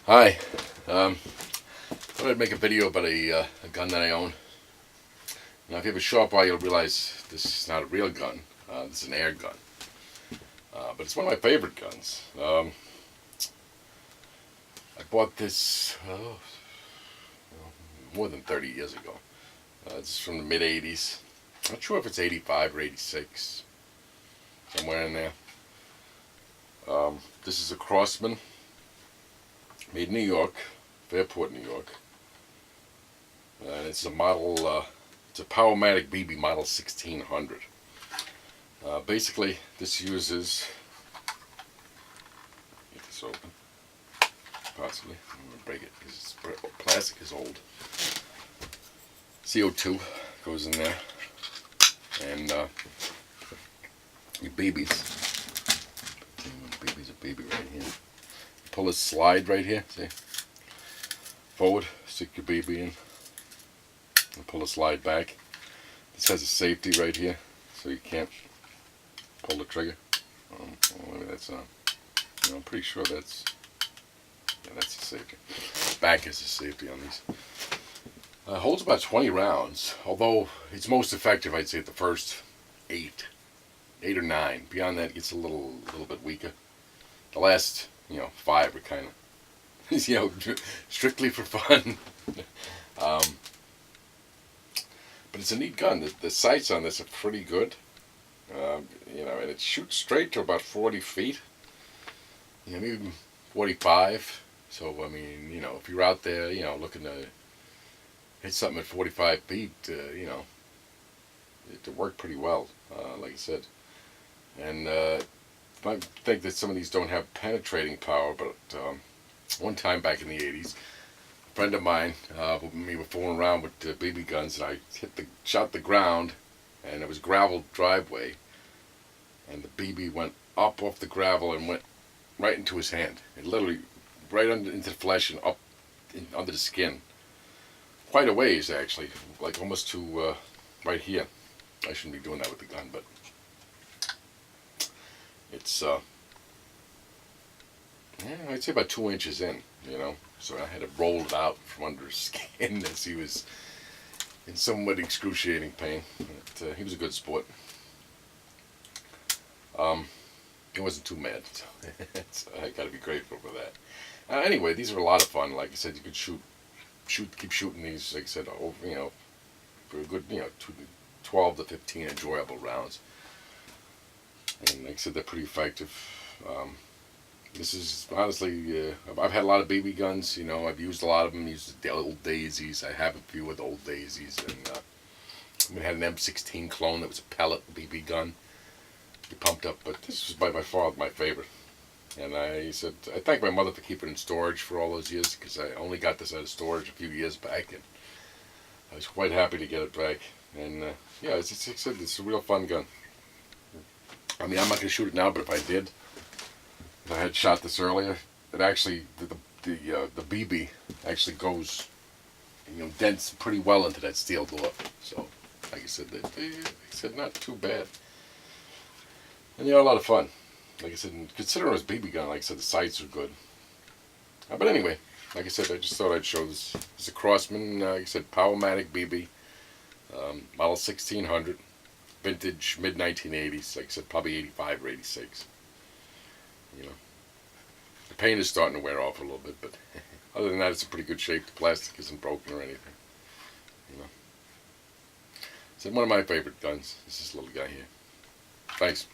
Hi, thought I'd make a video about a gun that I own. Now if you have a sharp eye, you'll realize this is not a real gun. This is an air gun. But it's one of my favorite guns. I bought this more than 30 years ago. This is from the mid-80s. Not sure if it's 85 or 86. Somewhere in there. This is a CROSSMAN. Made in New York, Fairport, New York. And it's a model, it's a POWERMATIC BB model 1600. Basically, this uses, get this open, possibly, I'm going to break it because plastic is old. CO2 goes in there, and your BBs. BB's a BB right here. Pull this slide right here, see? Forward, stick your BB in, and pull the slide back. This has a safety right here, so you can't pull the trigger. Maybe that's I'm pretty sure that's, yeah, that's a safety. Back is a safety on these. Holds about 20 rounds, although it's most effective, I'd say, at the first 8 or 9. Beyond that, it gets a little bit weaker. The last 5 are kind of, strictly for fun. But it's a neat gun. The sights on this are pretty good. And it shoots straight to about 40 feet. Maybe 45. So, I mean, if you're out there, looking to hit something at 45 feet, it worked pretty well, like I said. And, I think that some of these don't have penetrating power, but one time back in the 80s, a friend of mine, we were fooling around with BB guns, and I shot the ground, and it was a gravel driveway, and the BB went up off the gravel and went right into his hand. It literally right into the flesh and up under the skin. Quite a ways, actually, like almost to right here. I shouldn't be doing that with the gun, but it's, I'd say about 2 inches in, so I had to roll it out from under his skin as he was in somewhat excruciating pain. But, he was a good sport. He wasn't too mad, so I gotta be grateful for that. Anyway, these are a lot of fun. Like I said, you could keep shooting these, like I said, over, for a good, 12 to 15 enjoyable rounds. And like I said, they're pretty effective. This is honestly, I've had a lot of BB guns. I've used a lot of them. Used the old daisies. I have a few of the old daisies, and we had an M16 clone that was a pellet BB gun. You pumped up, but this was by far my favorite. And I thank my mother for keeping it in storage for all those years, because I only got this out of storage a few years back, and I was quite happy to get it back. And yeah, it's a real fun gun. I mean, I'm not going to shoot it now, but if I did, if I had shot this earlier, it actually, the BB actually goes, dents pretty well into that steel door. So, like I said, not too bad. And a lot of fun. Like I said, considering it was BB gun, like I said, the sights are good. But anyway, like I said, I just thought I'd show this. It's a CROSSMAN, like I said, POWERMATIC BB, model 1600. Vintage, mid-1980s, like I said, probably 85 or 86. The paint is starting to wear off a little bit, but other than that, it's in pretty good shape. The plastic isn't broken or anything. It's one of my favorite guns. It's this little guy here. Thanks.